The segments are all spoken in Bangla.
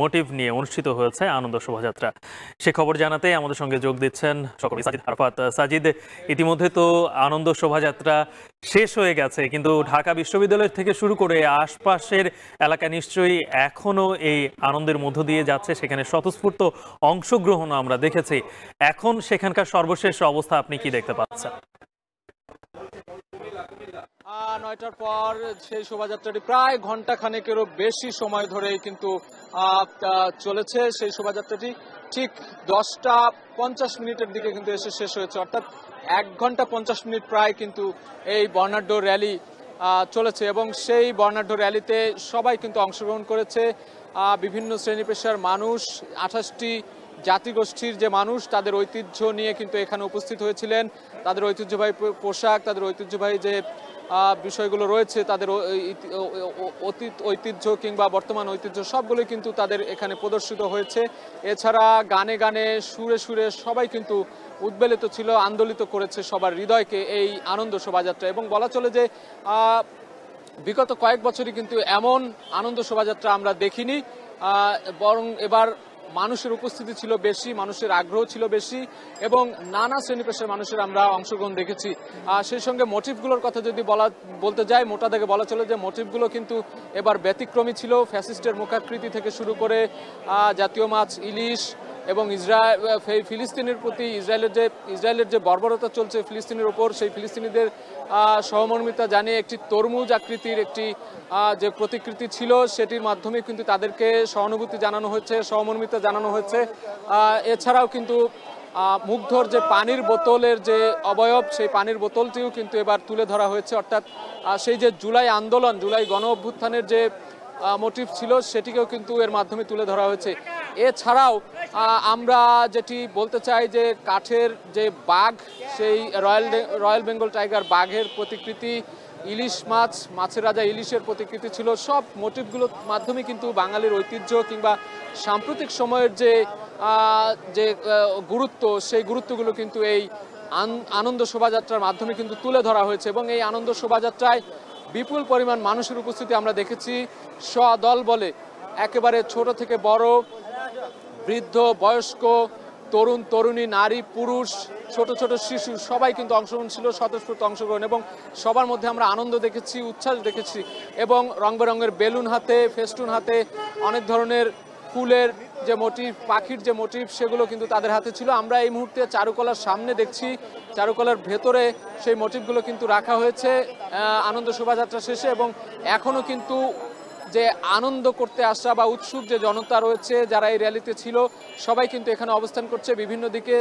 মোটিভ নিয়ে অনুষ্ঠিত হয়েছে আনন্দ শোভাযাত্রা। সে খবর জানাতে আমাদের সঙ্গে যোগ দিচ্ছেন সহকর্মী সাজিদ আরাফাত। সাজিদ, ইতিমধ্যে তো আনন্দ শোভাযাত্রা শেষ হয়ে গেছে, কিন্তু ঢাকা বিশ্ববিদ্যালয় থেকে শুরু করে আশপাশের এলাকা নিশ্চয়ই এখনো এই আনন্দের মধ্য দিয়ে যাচ্ছে, সেখানে স্বতঃস্ফূর্ত অংশগ্রহণ আমরা দেখেছি। এখন সেখানকার সর্বশেষ অবস্থা আপনি কি দেখতে পাচ্ছেন? ৯টার পর সেই শোভাযাত্রাটি প্রায় ঘন্টা খানেকেরও বেশি সময় ধরেই কিন্তু চলেছে। সেই শোভাযাত্রাটি ঠিক 10টা 50 মিনিটের দিকে কিন্তু এসে শেষ হয়েছে, অর্থাৎ 1 ঘন্টা 50 মিনিট প্রায় কিন্তু এই বর্ণাঢ্য র্যালি চলেছে এবং সেই বর্ণাঢ্য র্যালিতে সবাই কিন্তু অংশগ্রহণ করেছে। বিভিন্ন শ্রেণী পেশার মানুষ, 28টি জাতিগোষ্ঠীর যে মানুষ, তাদের ঐতিহ্য নিয়ে কিন্তু এখানে উপস্থিত হয়েছিলেন। তাদের ঐতিহ্যবাহী পোশাক, তাদের ঐতিহ্যবাহী যে বিষয়গুলো রয়েছে, তাদের অতীত ঐতিহ্য কিংবা বর্তমান ঐতিহ্য সবগুলোই কিন্তু তাদের এখানে প্রদর্শিত হয়েছে। এছাড়া গানে গানে সুরে সুরে সবাই কিন্তু উদ্বেলিত ছিল, আন্দোলিত করেছে সবার হৃদয়কে এই আনন্দ শোভাযাত্রা। এবং বলা চলে যে বিগত কয়েক বছরই কিন্তু এমন আনন্দ শোভাযাত্রা আমরা দেখিনি, বরং এবার মানুষের উপস্থিতি ছিল বেশি, মানুষের আগ্রহ ছিল বেশি এবং নানা শ্রেণী পেশার মানুষের আমরা অংশগ্রহণ দেখেছি। সেই সঙ্গে মোটিভগুলোর কথা যদি বলতে যাই, মোটা দাগে বলা চলে যে মোটিভগুলো কিন্তু এবার ব্যতিক্রমী ছিল। ফ্যাসিস্টের মুখাকৃতি থেকে শুরু করে জাতীয় মাছ ইলিশ এবং ফিলিস্তিনের প্রতি ইসরায়েলের যে বর্বরতা চলছে ফিলিস্তিনের ওপর, সেই ফিলিস্তিনিদের সহমর্মিতা জানিয়ে একটি তরমুজ আকৃতির একটি যে প্রতিকৃতি ছিল, সেটির মাধ্যমে কিন্তু তাদেরকে সহানুভূতি জানানো হয়েছে, সহমর্মিতা জানানো হয়েছে। এছাড়াও কিন্তু মুগ্ধর যে পানির বোতলের যে অবয়ব, সেই পানির বোতলটিও কিন্তু এবার তুলে ধরা হয়েছে, অর্থাৎ সেই যে জুলাই আন্দোলন, জুলাই গণ অভ্যুত্থানের যে মোটিভ ছিল, সেটিকেও কিন্তু এর মাধ্যমে তুলে ধরা হয়েছে। এছাড়াও আমরা যেটি বলতে চাই যে কাঠের যে বাঘ, সেই রয়্যাল বেঙ্গল টাইগার বাঘের প্রতিকৃতি, ইলিশ মাছের রাজা ইলিশের প্রতিকৃতি ছিল, সব মোটিভগুলোর মাধ্যমে কিন্তু বাঙালির ঐতিহ্য কিংবা সাম্প্রতিক সময়ের যে গুরুত্ব, সেই গুরুত্বগুলো কিন্তু এই আনন্দ শোভাযাত্রার মাধ্যমে কিন্তু তুলে ধরা হয়েছে। এবং এই আনন্দ শোভাযাত্রায় বিপুল পরিমাণ মানুষের উপস্থিতি আমরা দেখেছি। সদল বলে একেবারে ছোট থেকে বড়, বৃদ্ধ, বয়স্ক, তরুণ তরুণী, নারী পুরুষ, ছোট ছোট শিশু সবাই কিন্তু অংশগ্রহণ ছিল, স্বতঃস্ফূর্ত অংশগ্রহণ। এবং সবার মধ্যে আমরা আনন্দ দেখেছি, উচ্ছ্বাস দেখেছি এবং রং বেরঙের বেলুন হাতে, ফেস্টুন হাতে, অনেক ধরনের ফুলের যে মোটিভ, পাখির যে মোটিভ, সেগুলো কিন্তু তাদের হাতে ছিল। আমরা এই মুহূর্তে চারুকলার সামনে দেখছি, চারুকলার ভেতরে সেই মোটিভগুলো কিন্তু রাখা হয়েছে আনন্দ শোভাযাত্রা শেষে। এবং এখনও কিন্তু যে আনন্দ করতে আসা বা উৎসুক যে জনতা রয়েছে, যারা এই র্যালিতে ছিল, সবাই কিন্তু এখানে অবস্থান করছে বিভিন্ন দিকে।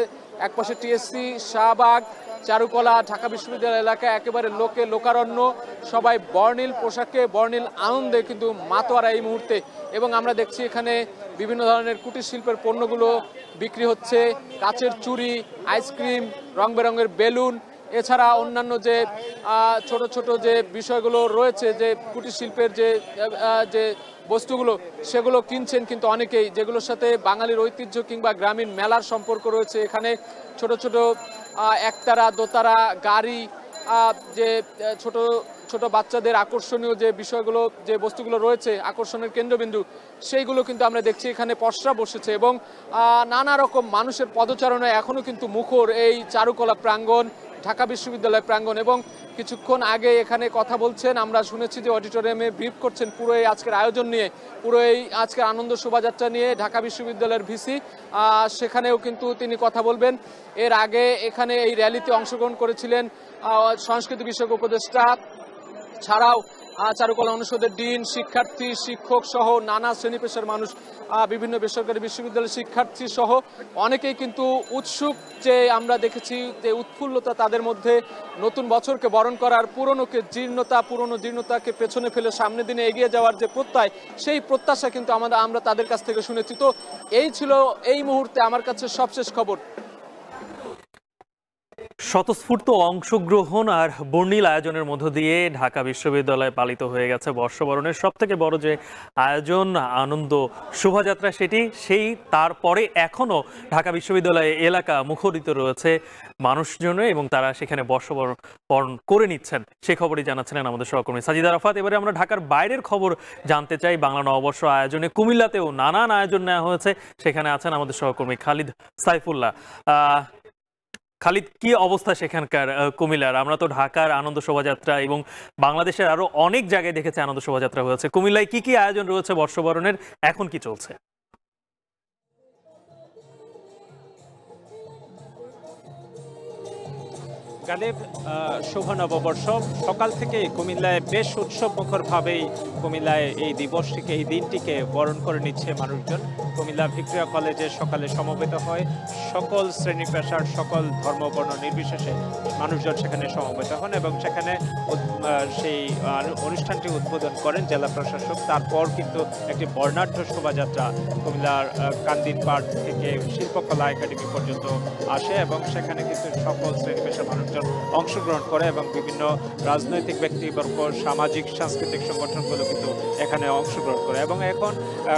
একপাশে টিএসসি, শাহবাগ, চারুকলা, ঢাকা বিশ্ববিদ্যালয় এলাকা একেবারে লোকারণ্য, সবাই বর্ণিল পোশাকে, বর্ণিল আনন্দে কিন্তু মাতোয়ারা এই মুহূর্তে। এবং আমরা দেখছি এখানে বিভিন্ন ধরনের কুটির শিল্পের পণ্যগুলো বিক্রি হচ্ছে, কাচের চুড়ি, আইসক্রিম, রং বেরঙের বেলুন, এছাড়া অন্যান্য যে ছোট ছোট যে বিষয়গুলো রয়েছে, যে কুটির শিল্পের যে বস্তুগুলো, সেগুলো কিনছেন কিন্তু অনেকেই, যেগুলোর সাথে বাঙালির ঐতিহ্য কিংবা গ্রামীণ মেলার সম্পর্ক রয়েছে। এখানে ছোট ছোট একতারা, দোতারা, গাড়ি, যে ছোট ছোট বাচ্চাদের আকর্ষণীয় যে বিষয়গুলো, যে বস্তুগুলো রয়েছে আকর্ষণের কেন্দ্রবিন্দু, সেইগুলো কিন্তু আমরা দেখছি এখানে পসরা বসেছে। এবং নানা রকম মানুষের পদচারণায় এখনও কিন্তু মুখর এই চারুকলা প্রাঙ্গণ, ঢাকা বিশ্ববিদ্যালয় প্রাঙ্গণ। এবং কিছুক্ষণ আগে এখানে কথা বলছেন, আমরা শুনেছি যে অডিটোরিয়ামে ব্রিফ করছেন পুরো এই আজকের আয়োজন নিয়ে, পুরো এই আজকের আনন্দ শোভাযাত্রা নিয়ে ঢাকা বিশ্ববিদ্যালয়ের ভিসি, সেখানেও কিন্তু তিনি কথা বলবেন। এর আগে এখানে এই র্যালিতে অংশগ্রহণ করেছিলেন সংস্কৃতি বিষয়ক উপদেষ্টা ছাড়াও চারুকলা অনুষদের ডিন, শিক্ষার্থী, শিক্ষক সহ নানা শ্রেণী পেশার মানুষ, বিভিন্ন বেসরকারি বিশ্ববিদ্যালয়ের শিক্ষার্থী সহ অনেকেই কিন্তু উৎসুক। যে আমরা দেখেছি যে উৎফুল্লতা তাদের মধ্যে, নতুন বছরকে বরণ করার, পুরনো জীর্ণতাকে পেছনে ফেলে সামনের দিনে এগিয়ে যাওয়ার যে প্রত্যয়, সেই প্রত্যাশা কিন্তু আমরা তাদের কাছ থেকে শুনেছি। তো এই ছিল এই মুহূর্তে আমার কাছে সবশেষ খবর। স্বতঃস্ফূর্ত অংশগ্রহণ আর বর্ণিল আয়োজনের মধ্য দিয়ে ঢাকা বিশ্ববিদ্যালয়ে পালিত হয়ে গেছে বর্ষবরণের সবথেকে বড় যে আয়োজন আনন্দ শোভাযাত্রা, সেই তারপরে এখনো ঢাকা বিশ্ববিদ্যালয় এলাকা মুখরিত রয়েছে মানুষজনে এবং তারা সেখানে বর্ষবরণ করে নিচ্ছেন। সেই খবরই জানাচ্ছিলেন আমাদের সহকর্মী সাজিদ আরাফাত। এবারে আমরা ঢাকার বাইরের খবর জানতে চাই। বাংলা নববর্ষ আয়োজনে কুমিল্লাতেও নানান আয়োজন নেওয়া হয়েছে, সেখানে আছেন আমাদের সহকর্মী খালিদ সাইফুল্লাহ। খালিদ, কি অবস্থা সেখানকার কুমিল্লার? আমরা তো ঢাকার আনন্দ শোভাযাত্রা এবং বাংলাদেশের আরো অনেক জায়গায় দেখেছি আনন্দ শোভাযাত্রা হয়েছে। কুমিল্লায় কি কি আয়োজন রয়েছে বর্ষবরণের, এখন কি চলছে? গালিব, শুভ নববর্ষ। সকাল থেকে কুমিল্লায় বেশ উৎসবমুখরভাবেই কুমিল্লায় এই দিবসটিকে, এই দিনটিকে বরণ করে নিচ্ছে মানুষজন। কুমিল্লা ভিক্টোরিয়া কলেজে সকালে সমবেত হয় সকল শ্রেণী পেশার, সকল ধর্ম বর্ণ নির্বিশেষে মানুষজন সেখানে সমবেত হন এবং সেখানে সেই অনুষ্ঠানটি উদ্বোধন করেন জেলা প্রশাসক। তারপর কিন্তু একটি বর্ণাঢ্য শোভাযাত্রা কুমিল্লার কান্দিন পার্ক থেকে শিল্পকলা একাডেমি পর্যন্ত আসে এবং সেখানে কিন্তু সকল শ্রেণী পেশার মানুষজন অংশগ্রহণ করে এবং বিভিন্ন রাজনৈতিক ব্যক্তিবর্গ, সামাজিক সাংস্কৃতিক সংগঠনগুলো কিন্তু এখানে অংশগ্রহণ করে। এবং এখন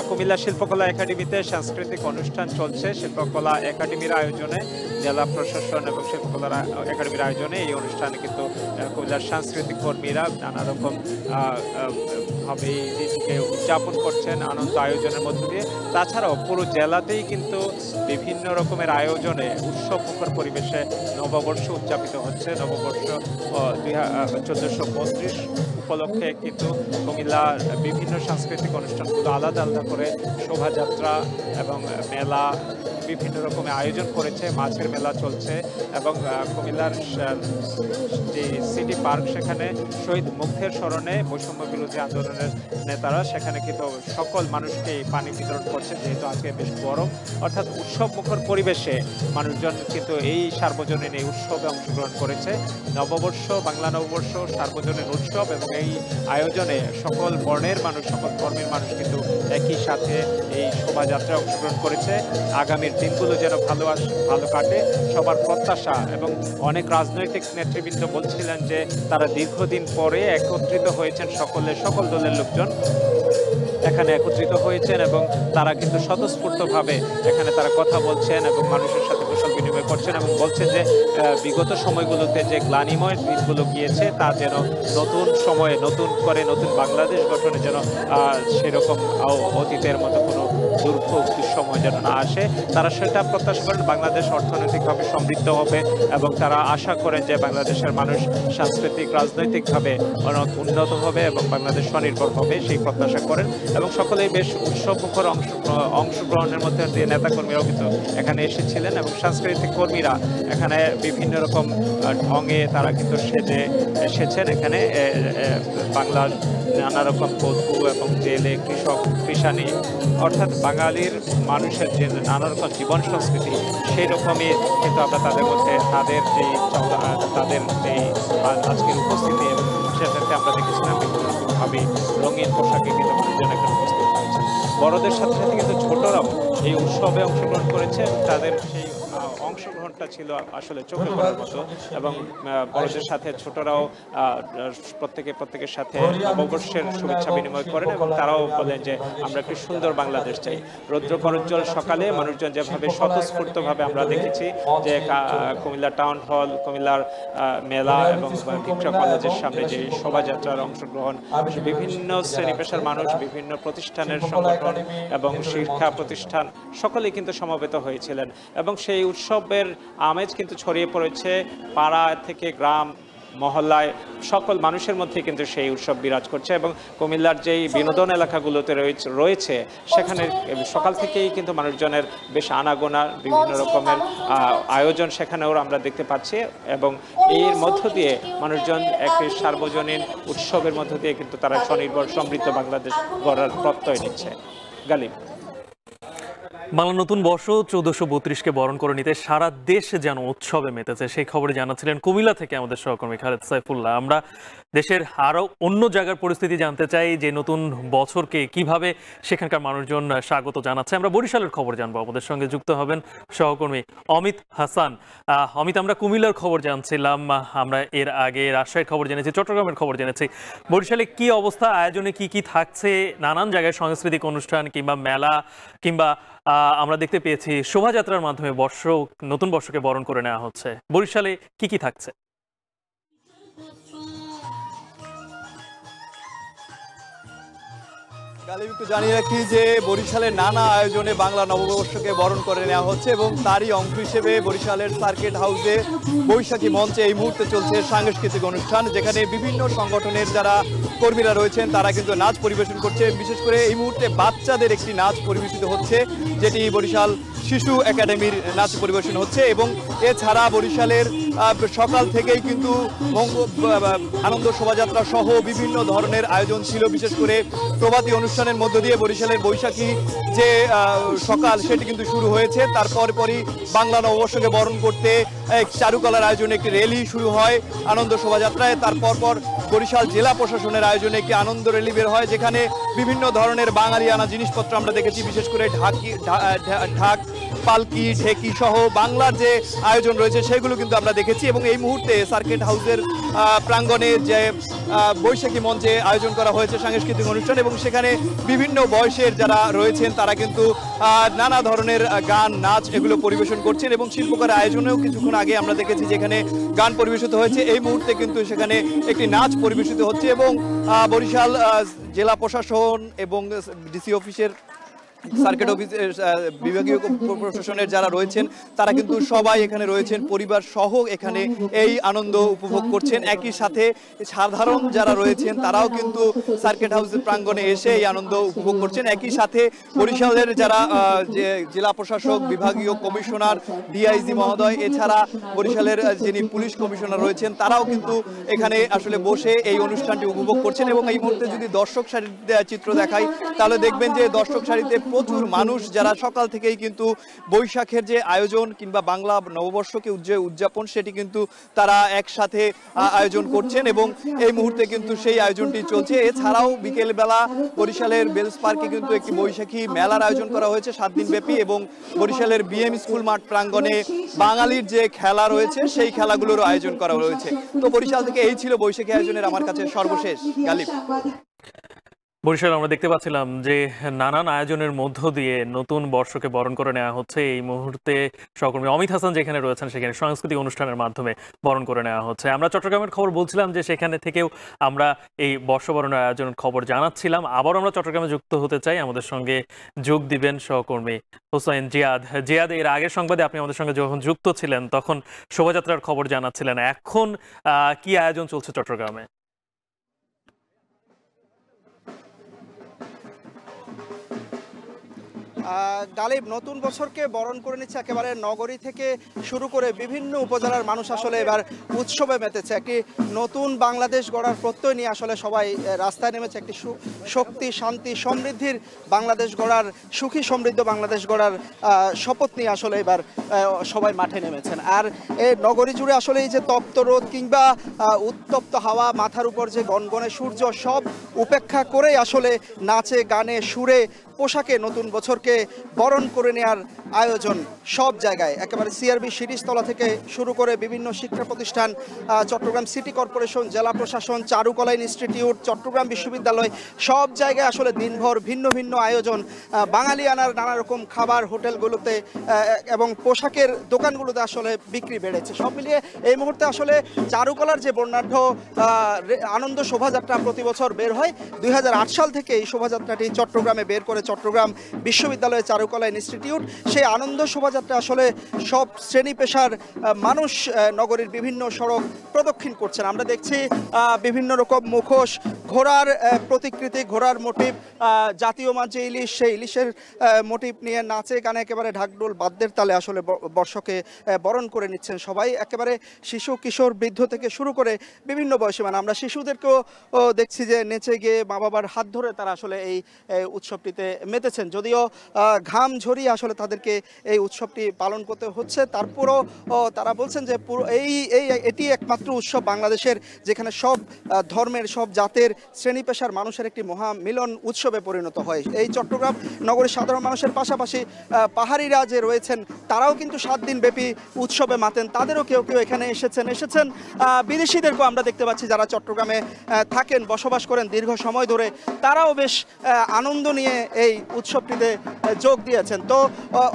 কুমিল্লা শিল্পকলা একাডেমিতে সাংস্কৃতিক অনুষ্ঠান চলছে। শিল্পকলা একাডেমির আয়োজনে, জেলা প্রশাসন এবং শিল্পকলা একাডেমির আয়োজনে এই অনুষ্ঠানে কিন্তু কুমিল্লার সাংস্কৃতিক কর্মীরা নানা রকম ভাবে এই দিনটিকে উদযাপন করছেন আনন্দ আয়োজনের মধ্য দিয়ে। তাছাড়াও পুরো জেলাতেই কিন্তু বিভিন্ন রকমের আয়োজনে উৎসবমুখর পরিবেশে নববর্ষ উদযাপিত হচ্ছে। নববর্ষ 1432 উপলক্ষে কিন্তু কুমিল্লার বিভিন্ন সাংস্কৃতিক অনুষ্ঠানগুলো আলাদা আলাদা করে শোভাযাত্রা এবং মেলা বিভিন্ন রকমের আয়োজন করেছে। মাছের মেলা চলছে এবং কুমিল্লার যে সিটি পার্ক, সেখানে শহীদ মুগ্ধের স্মরণে বৈষম্য বিরোধী আন্দোলনের নেতারা সেখানে কিন্তু সকল মানুষকে পানি বিতরণ করছে, যেহেতু আজকে বেশ গরম। অর্থাৎ উৎসব মুখর পরিবেশে মানুষজন কিন্তু এই সার্বজনীন এই উৎসবে অংশগ্রহণ করেছে। নববর্ষ, বাংলা নববর্ষ সার্বজনীন উৎসব এবং এই আয়োজনে সকল বর্ণের মানুষ, সকল ধর্মের মানুষ কিন্তু একই সাথে এই শোভাযাত্রায় অংশগ্রহণ করেছে। আগামীর দিনগুলো যেন ভালো কাটে সবার প্রত্যাশা। এবং অনেক রাজনৈতিক নেতৃবৃন্দ বলছিলেন যে তারা দীর্ঘদিন পরে একত্রিত হয়েছেন, সকল দলের লোকজন এখানে একত্রিত হয়েছেন এবং তারা কিন্তু স্বতঃস্ফূর্তভাবে এখানে তারা কথা বলছেন এবং মানুষের সাথে কুশল বিনিময় করছেন এবং বলছেন যে বিগত সময়গুলোতে যে গ্লানিময় দিনগুলো গিয়েছে তা যেন নতুন সময়ে নতুন বাংলাদেশ গঠনে যেন সেরকম অতীতের মতো কোনো দুর্ভোগ দুঃসময় যেন না আসে। তারা সেটা প্রত্যাশা করেন বাংলাদেশ অর্থনৈতিকভাবে সমৃদ্ধ হবে এবং তারা আশা করেন যে বাংলাদেশের মানুষ সাংস্কৃতিক, রাজনৈতিকভাবে উন্নত হবে এবং বাংলাদেশ স্বনির্ভর হবে, সেই প্রত্যাশা করেন। এবং সকলেই বেশ উৎসবমুখর অংশগ্রহণের মধ্যে দিয়ে নেতাকর্মীরাও কিন্তু এখানে এসেছিলেন এবং সাংস্কৃতিক কর্মীরা এখানে বিভিন্ন রকম ঢঙে তারা কিন্তু সেজে এসেছেন। এখানে বাংলার নানা রকম বধূ এবং জেলে, কৃষক, কৃষানি, অর্থাৎ বাঙালির মানুষের যে নানা রকম জীবন সংস্কৃতি, সেই রকমই কিন্তু আমরা তাদের মধ্যে তাদের যেই আজকের উপস্থিতি এবং সেটাকে আমরা দেখেছিলাম বিভিন্ন রকমভাবে রঙিন পোশাকে কিন্তু মানুষজন এখানে উপস্থিত হয়েছে। বড়দের সাথে সাথে কিন্তু ছোটরাও এই উৎসবে অংশগ্রহণ করেছে এবং তাদের সেই অংশগ্রহণটা ছিল আসলে চোখে পড়ার মতো। এবং বড়দের সাথে ছোটরাও প্রত্যেকের সাথে নববর্ষের শুভেচ্ছা বিনিময় করেন এবং তারাও বলেন যে আমরা একটি সুন্দর বাংলাদেশ চাই। রৌদ্রকরোজ্জ্বল সকালে মানুষজন যেভাবে স্বতঃস্ফূর্তভাবে আমরা দেখেছি যে কুমিল্লা টাউন হল, কুমিল্লার মেলা এবং ভিক্টোরিয়া কলেজের সামনে যে শোভাযাত্রার অংশগ্রহণ, বিভিন্ন শ্রেণী পেশার মানুষ, বিভিন্ন প্রতিষ্ঠানের সংগঠন এবং শিক্ষা প্রতিষ্ঠান সকলেই কিন্তু সমবেত হয়েছিলেন এবং সেই উৎসবের আমেজ কিন্তু ছড়িয়ে পড়েছে পাড়া থেকে গ্রাম, মহল্লায় সকল মানুষের মধ্যে কিন্তু সেই উৎসব বিরাজ করছে। এবং কুমিল্লার যেই বিনোদন এলাকাগুলোতে রয়েছে সেখানে সকাল থেকেই কিন্তু মানুষজনের বেশ আনাগোনা, বিভিন্ন রকমের আয়োজন সেখানেও আমরা দেখতে পাচ্ছি এবং এর মধ্য দিয়ে মানুষজন একটি সার্বজনীন উৎসবের মধ্য দিয়ে কিন্তু তারা স্বনির্ভর সমৃদ্ধ বাংলাদেশ গড়ার প্রত্যয় নিচ্ছে। গালিব। বাংলা নতুন বর্ষ 1432-কে বরণ করে নিতে সারা দেশ যেন উৎসবে মেতেছে, সেই খবরে জানাচ্ছিলেন কুমিল্লা থেকে আমাদের সহকর্মী খালেদ সাইফুল্লাহ। আমরা দেশের আরও অন্য জায়গার পরিস্থিতি জানতে চাই, যে নতুন বছরকে কিভাবে সেখানকার মানুষজন স্বাগত জানাচ্ছে। আমরা বরিশালের খবর জানবো, আমাদের সঙ্গে যুক্ত হবেন সহকর্মী অমিত হাসান। অমিত, আমরা কুমিল্লার খবর জানছিলাম, আমরা এর আগে রাজশাহীর খবর জেনেছি, চট্টগ্রামের খবর জেনেছি। বরিশালে কি অবস্থা, আয়োজনে কি কি থাকছে? নানান জায়গায় সাংস্কৃতিক অনুষ্ঠান কিংবা মেলা কিংবা আমরা দেখতে পেয়েছি শোভাযাত্রার মাধ্যমে নতুন বর্ষকে বরণ করে নেওয়া হচ্ছে। বরিশালে কি কি থাকছে? গালিব, একটু জানিয়ে রাখি যে বরিশালের নানা আয়োজনে বাংলা নববর্ষকে বরণ করে নেওয়া হচ্ছে এবং তারই অংশ হিসেবে বরিশালের সার্কিট হাউসে বৈশাখী মঞ্চে এই মুহূর্তে চলছে সাংস্কৃতিক অনুষ্ঠান, যেখানে বিভিন্ন সংগঠনের যারা কর্মীরা রয়েছেন তারা কিন্তু নাচ পরিবেশন করছে। বিশেষ করে এই মুহূর্তে বাচ্চাদের একটি নাচ পরিবেশিত হচ্ছে, যেটি বরিশাল শিশু একাডেমির নাচ পরিবেশন হচ্ছে। এবং এছাড়া বরিশালের সকাল থেকেই কিন্তু আনন্দ শোভাযাত্রা সহ বিভিন্ন ধরনের আয়োজন ছিল। বিশেষ করে প্রভাতী অনুষ্ঠানের মধ্য দিয়ে বরিশালের বৈশাখী যে সকাল সেটি কিন্তু শুরু হয়েছে। তারপর পরই বাংলা নববর্ষকে বরণ করতে চারুকলার আয়োজনে একটি র্যালি শুরু হয় আনন্দ শোভাযাত্রায়। তারপর বরিশাল জেলা প্রশাসনের আয়োজনে একটি আনন্দ র্যালি বের হয়, যেখানে বিভিন্ন ধরনের বাঙালিয়ানা জিনিসপত্র আমরা দেখেছি। বিশেষ করে ঢাক, পালকি, ঢেকি সহ বাংলার যে আয়োজন রয়েছে সেগুলো কিন্তু আমরা দেখেছি। এবং এই মুহূর্তে সার্কিট হাউসের প্রাঙ্গণে যে বৈশাখী মঞ্চে আয়োজন করা হয়েছে সাংস্কৃতিক অনুষ্ঠান, এবং সেখানে বিভিন্ন বয়সের যারা রয়েছেন তারা কিন্তু নানা ধরনের গান, নাচ এগুলো পরিবেশন করছেন। এবং শিল্পকর আয়োজনেও কিছুক্ষণ আগে আমরা দেখেছি যেখানে গান পরিবেশিত হয়েছে, এই মুহূর্তে কিন্তু সেখানে একটি নাচ পরিবেশিত হচ্ছে। এবং বরিশাল জেলা প্রশাসন এবং ডিসি অফিসের সার্কিট অফিসের বিভাগীয় প্রশাসনের যারা রয়েছেন তারা কিন্তু সবাই এখানে রয়েছেন, পরিবার সহ এখানে এই আনন্দ উপভোগ করছেন। একই সাথে সাধারণ যারা রয়েছেন তারাও কিন্তু সার্কিট হাউসের প্রাঙ্গণে এসে এই আনন্দ উপভোগ করছেন। একই সাথে বরিশালের যারা জেলা প্রশাসক, বিভাগীয় কমিশনার, ডিআইজি মহোদয়, এছাড়া বরিশালের যিনি পুলিশ কমিশনার রয়েছেন তারাও কিন্তু এখানে আসলে বসে এই অনুষ্ঠানটি উপভোগ করছেন। এবং এই মুহূর্তে যদি দর্শক সারির চিত্র দেখাই তাহলে দেখবেন যে দর্শক সারিতে প্রচুর মানুষ, যারা সকাল থেকেই কিন্তু বৈশাখের যে আয়োজন কিংবা বাংলা নববর্ষকে উদযাপন সেটি কিন্তু তারা একসাথে আয়োজন করছেন। এবং এই মুহূর্তে কিন্তু সেই আয়োজনটি চলছে। এছাড়াও বিকেলবেলা বরিশালের বেলস পার্কে কিন্তু একটি বৈশাখী মেলার আয়োজন করা হয়েছে 7 দিন ব্যাপী। এবং বরিশালের বিএম স্কুল মাঠ প্রাঙ্গণে বাঙালির যে খেলা রয়েছে সেই খেলাগুলোর আয়োজন করা হয়েছে। তো বরিশাল থেকে এই ছিল বৈশাখী আয়োজনের আমার কাছে সর্বশেষ। গালিব, বরিশাল আমরা দেখতে পাচ্ছিলাম যে নানান আয়োজনের মধ্য দিয়ে নতুন বর্ষকে বরণ করে নেওয়া হচ্ছে। এই মুহূর্তে সহকর্মী অমিত হাসান যেখানে রয়েছেন সেখানে সাংস্কৃতিক অনুষ্ঠানের মাধ্যমে বরণ করে নেওয়া হচ্ছে। আমরা চট্টগ্রামের খবর বলছিলাম যে সেখানে থেকেও আমরা এই বর্ষবরণের আয়োজনের খবর জানাচ্ছিলাম। আবার আমরা চট্টগ্রামে যুক্ত হতে চাই, আমাদের সঙ্গে যোগ দিবেন সহকর্মী হোসেন জিয়াদ। এর আগের সংবাদে আপনি আমাদের সঙ্গে যখন যুক্ত ছিলেন তখন শোভাযাত্রার খবর জানাচ্ছিলেন, এখন কি আয়োজন চলছে চট্টগ্রামে? গালিব, নতুন বছরকে বরণ করে নিচ্ছে একেবারে নগরী থেকে শুরু করে বিভিন্ন উপজেলার মানুষ আসলে এবার উৎসবে মেতেছে। একটি নতুন বাংলাদেশ গড়ার প্রত্যয় নিয়ে আসলে সবাই রাস্তায় নেমেছে, একটি শক্তি, শান্তি, সমৃদ্ধির বাংলাদেশ গড়ার, সুখী সমৃদ্ধ বাংলাদেশ গড়ার শপথ নিয়ে আসলে এবার সবাই মাঠে নেমেছেন। আর এই নগরী জুড়ে আসলে এই যে তপ্ত রোদ কিংবা উত্তপ্ত হাওয়া, মাথার উপর যে গনগনে সূর্য, সব উপেক্ষা করেই আসলে নাচে, গানে, সুরে, পোশাকে নতুন বছরকে বরণ করে নেওয়ার আয়োজন সব জায়গায়। একেবারে সিআরবি শিরিষতলা থেকে শুরু করে বিভিন্ন শিক্ষা প্রতিষ্ঠান, চট্টগ্রাম সিটি কর্পোরেশন, জেলা প্রশাসন, চারুকলা ইনস্টিটিউট, চট্টগ্রাম বিশ্ববিদ্যালয়, সব জায়গায় আসলে দিনভর ভিন্ন ভিন্ন আয়োজন। বাঙালিয়ানার নানা রকম খাবার হোটেলগুলোতে এবং পোশাকের দোকানগুলোতে আসলে বিক্রি বেড়েছে। সব মিলিয়ে এই মুহূর্তে আসলে চারুকলার যে বর্ণাঢ্য আনন্দ শোভাযাত্রা প্রতি বছর বের হয়, 2008 সাল থেকে এই শোভাযাত্রাটি চট্টগ্রামে বের করে চট্টগ্রাম বিশ্ববিদ্যালয়ের চারুকলা ইনস্টিটিউট। সেই আনন্দ শোভাযাত্রা আসলে সব শ্রেণী পেশার মানুষ নগরীর বিভিন্ন সড়ক প্রদক্ষিণ করছেন। আমরা দেখছি বিভিন্ন রকম মুখোশ, ঘোড়ার প্রতিকৃতি, ঘোড়ার মোটিভ, জাতীয় মাছ যে ইলিশ, সেই ইলিশের মোটিভ নিয়ে নাচে গানে একেবারে ঢাকঢোল বাদ্যের তালে আসলে বর্ষকে বরণ করে নিচ্ছেন সবাই। একেবারে শিশু, কিশোর, বৃদ্ধ থেকে শুরু করে বিভিন্ন বয়সী আমরা শিশুদেরকেও দেখছি যে নেচে গিয়ে মা বাবার হাত ধরে তারা আসলে এই উৎসবটিতে মেতেছেন। যদিও ঘাম ঝরিয়ে আসলে তাদেরকে এই উৎসবটি পালন করতে হচ্ছে, তারপরও তারা বলছেন যে এটি একমাত্র উৎসব বাংলাদেশের যেখানে সব ধর্মের, সব জাতের, শ্রেণী পেশার মানুষের একটি মহা মিলন উৎসবে পরিণত হয়। এই চট্টগ্রাম নগরীর সাধারণ মানুষের পাশাপাশি পাহাড়িরা যে রয়েছেন তারাও কিন্তু 7 দিন ব্যাপী উৎসবে মাতেন। তাদেরও কেউ কেউ এখানে এসেছেন। বিদেশিদেরকেও আমরা দেখতে পাচ্ছি যারা চট্টগ্রামে থাকেন, বসবাস করেন দীর্ঘ সময় ধরে, তারাও বেশ আনন্দ নিয়ে এই উৎসবটিতে যোগ দিয়েছেন। তো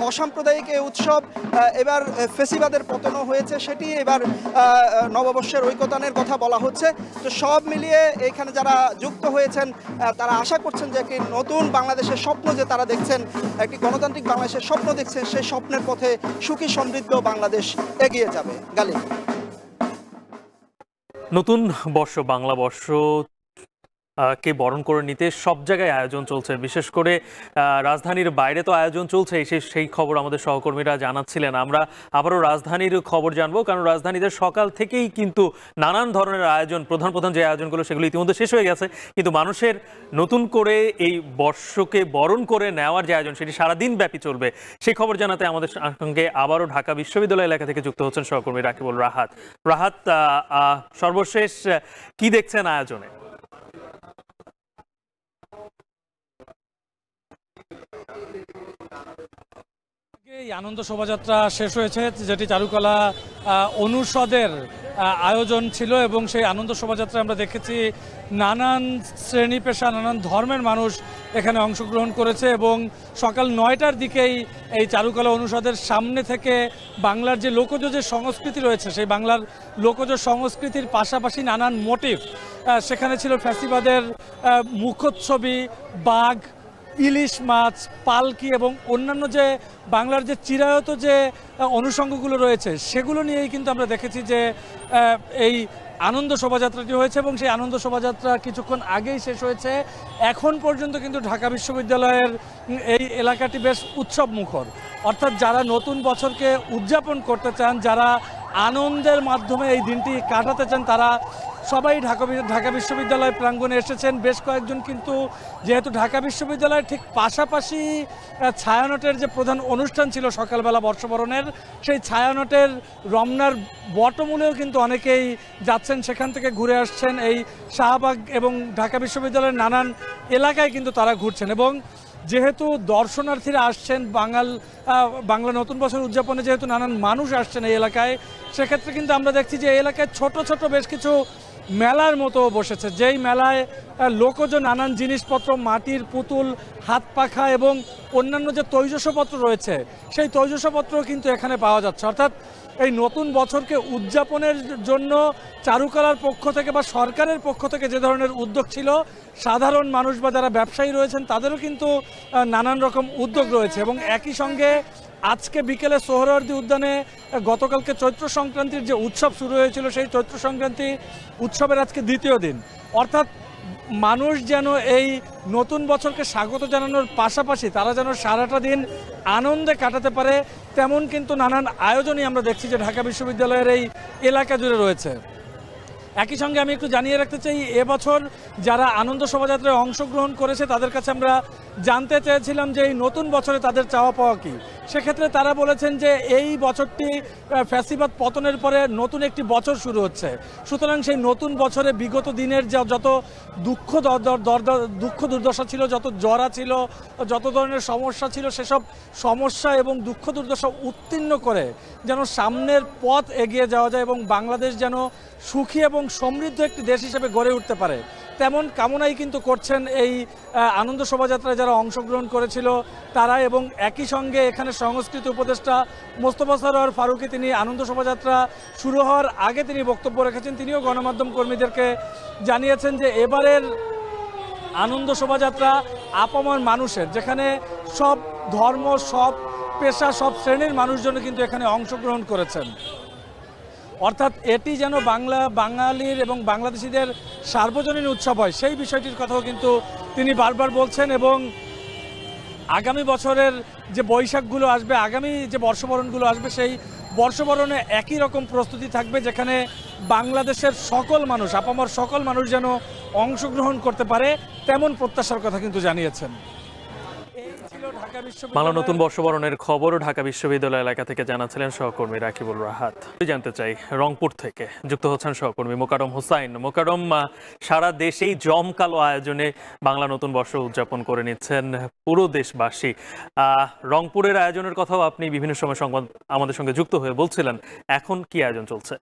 অসাম্প্রদায়িক এই উৎসব, এবার ফেসিবাদের পতনও হয়েছে, সেটি এবার নববর্ষের ঐকতানের কথা বলা হচ্ছে। তো সব মিলিয়ে এখানে যারা যুক্ত হয়েছেন তারা আশা করছেন যে একটি নতুন বাংলাদেশের স্বপ্ন যে তারা দেখছেন, একটি গণতান্ত্রিক বাংলাদেশের স্বপ্ন দেখছেন, সেই স্বপ্নের পথে সুখী সমৃদ্ধ বাংলাদেশ এগিয়ে যাবে। গালিব, নতুন বর্ষ, বাংলা বর্ষ কে বরণ করে নিতে সব জায়গায় আয়োজন চলছে, বিশেষ করে রাজধানীর বাইরে তো আয়োজন চলছে। সেই খবর আমাদের সহকর্মীরা জানাচ্ছিলেন। আমরা আবারও রাজধানীর খবর জানবো, কারণ রাজধানীতে সকাল থেকেই কিন্তু নানান ধরনের আয়োজন, প্রধান যে আয়োজনগুলো সেগুলো ইতিমধ্যে শেষ হয়ে গেছে, কিন্তু মানুষের নতুন করে এই বর্ষকে বরণ করে নেওয়ার যে আয়োজন সেটি সারাদিন ব্যাপী চলবে। সেই খবর জানাতে আমাদের সঙ্গে আবারও ঢাকা বিশ্ববিদ্যালয় এলাকা থেকে যুক্ত হচ্ছেন সহকর্মী রাকিবুল রাহাত। রাহাত, সর্বশেষ কি দেখছেন আয়োজনে? এই আনন্দ শোভাযাত্রা শেষ হয়েছে, যেটি চারুকলা অনুষদের আয়োজন ছিল, এবং সেই আনন্দ শোভাযাত্রায় আমরা দেখেছি নানান শ্রেণী পেশা, নানান ধর্মের মানুষ এখানে অংশগ্রহণ করেছে। এবং সকাল 9টার দিকেই এই চারুকলা অনুষদের সামনে থেকে বাংলার যে লোকজ যে সংস্কৃতি রয়েছে, সেই বাংলার লোকজ সংস্কৃতির পাশাপাশি নানান মোটিভ, সেখানে ছিল ফ্যাসিবাদের মুখচ্ছবি, বাঘ, ইলিশ মাছ, পালকি এবং অন্যান্য যে বাংলার যে চিরায়ত যে অনুষঙ্গগুলো রয়েছে সেগুলো নিয়েই কিন্তু আমরা দেখেছি যে এই আনন্দ শোভাযাত্রাটি হয়েছে। এবং সেই আনন্দ শোভাযাত্রা কিছুক্ষণ আগেই শেষ হয়েছে। এখন পর্যন্ত কিন্তু ঢাকা বিশ্ববিদ্যালয়ের এই এলাকাটি বেশ উৎসব মুখর, অর্থাৎ যারা নতুন বছরকে উদযাপন করতে চান, যারা আনন্দের মাধ্যমে এই দিনটি কাটাতে চান, তারা সবাই ঢাকা বিশ্ববিদ্যালয় প্রাঙ্গণে এসেছেন। বেশ কয়েকজন কিন্তু, যেহেতু ঢাকা বিশ্ববিদ্যালয়ের ঠিক পাশাপাশি ছায়ানটের যে প্রধান অনুষ্ঠান ছিল সকালবেলা বর্ষবরণের, সেই ছায়ানটের রমনার বটমূলেও কিন্তু অনেকেই যাচ্ছেন, সেখান থেকে ঘুরে আসছেন। এই শাহবাগ এবং ঢাকা বিশ্ববিদ্যালয়ের নানান এলাকায় কিন্তু তারা ঘুরছেন। এবং যেহেতু দর্শনার্থীরা আসছেন বাংলা নতুন বছর উদযাপনে, যেহেতু নানান মানুষ আসছেন এই এলাকায়, সেক্ষেত্রে কিন্তু আমরা দেখছি যে এই এলাকায় ছোট ছোট বেশ কিছু মেলার মতো বসেছে, যেই মেলায় লোকজ নানান জিনিসপত্র, মাটির পুতুল, হাত পাখা এবং অন্যান্য যে তৈজসপত্র রয়েছে সেই তৈজসপত্র কিন্তু এখানে পাওয়া যাচ্ছে। অর্থাৎ এই নতুন বছরকে উদযাপনের জন্য চারুকলার পক্ষ থেকে বা সরকারের পক্ষ থেকে যে ধরনের উদ্যোগ ছিল, সাধারণ মানুষ বা যারা ব্যবসায়ী রয়েছেন তাদেরও কিন্তু নানান রকম উদ্যোগ রয়েছে। এবং একই সঙ্গে আজকে বিকেলে সোহরাওয়ার্দী উদ্যানে গতকালকে চৈত্র সংক্রান্তির যে উৎসব শুরু হয়েছিল, সেই চৈত্র সংক্রান্তি উৎসবের আজকে দ্বিতীয় দিন। অর্থাৎ মানুষ যেন এই নতুন বছরকে স্বাগত জানানোর পাশাপাশি তারা যেন সারাটা দিন আনন্দে কাটাতে পারে, তেমন কিন্তু নানান আয়োজনই আমরা দেখছি যে ঢাকা বিশ্ববিদ্যালয়ের এই এলাকা জুড়ে রয়েছে। একই সঙ্গে আমি একটু জানিয়ে রাখতে চাই, এবছর যারা আনন্দ শোভাযাত্রায় অংশগ্রহণ করেছে তাদের কাছে আমরা জানতে চেয়েছিলাম যে এই নতুন বছরে তাদের চাওয়া পাওয়া কী। সেক্ষেত্রে তারা বলেছেন যে এই বছরটি ফ্যাসিবাদ পতনের পরে নতুন একটি বছর শুরু হচ্ছে, সুতরাং সেই নতুন বছরে বিগত দিনের যত দুঃখ দুর্দশা ছিল, যত জরা ছিল, যত ধরনের সমস্যা ছিল, সেসব সমস্যা এবং দুঃখ দুর্দশা উত্তীর্ণ করে যেন সামনের পথ এগিয়ে যাওয়া যায় এবং বাংলাদেশ যেন সুখী এবং সমৃদ্ধ একটি দেশ হিসেবে গড়ে উঠতে পারে, তেমন কামনাই কিন্তু করছেন এই আনন্দ শোভাযাত্রায় যারা অংশগ্রহণ করেছিল তারা। এবং একই সঙ্গে এখানে সংস্কৃতি উপদেষ্টা মোস্তফা সরোয়ার ফারুকী, তিনি আনন্দ শোভাযাত্রা শুরু হওয়ার আগে তিনি বক্তব্য রেখেছেন। তিনিও গণমাধ্যম কর্মীদেরকে জানিয়েছেন যে এবারের আনন্দ শোভাযাত্রা আপামর মানুষের, যেখানে সব ধর্ম, সব পেশা, সব শ্রেণীর মানুষজন কিন্তু এখানে অংশগ্রহণ করেছেন। অর্থাৎ এটি যেন বাঙালির এবং বাংলাদেশিদের সার্বজনীন উৎসব হয়, সেই বিষয়টির কথাও কিন্তু তিনি বারবার বলছেন। এবং আগামী বছরের যে বৈশাখগুলো আসবে, আগামী যে বর্ষবরণগুলো আসবে, সেই বর্ষবরণে একই রকম প্রস্তুতি থাকবে, যেখানে বাংলাদেশের সকল মানুষ, আপামর সকল মানুষ যেন অংশগ্রহণ করতে পারে, তেমন প্রত্যাশার কথা কিন্তু জানিয়েছেন। বাংলা নতুন বর্ষবরণের খবর ঢাকা বিশ্ববিদ্যালয় এলাকা থেকে জানাচ্ছিলেন সহকর্মী রাকিবুল রাহাত। জানতে চাই রংপুর থেকে যুক্ত হচ্ছেন সহকর্মী মোকারম হোসাইন। মোকারম, সারা দেশেই জমকালো আয়োজনে বাংলা নতুন বর্ষ উদযাপন করে নিচ্ছেন পুরো দেশবাসী। রংপুরের আয়োজনের কথাও আপনি বিভিন্ন সময় সংবাদ আমাদের সঙ্গে যুক্ত হয়ে বলছিলেন, এখন কি আয়োজন চলছে?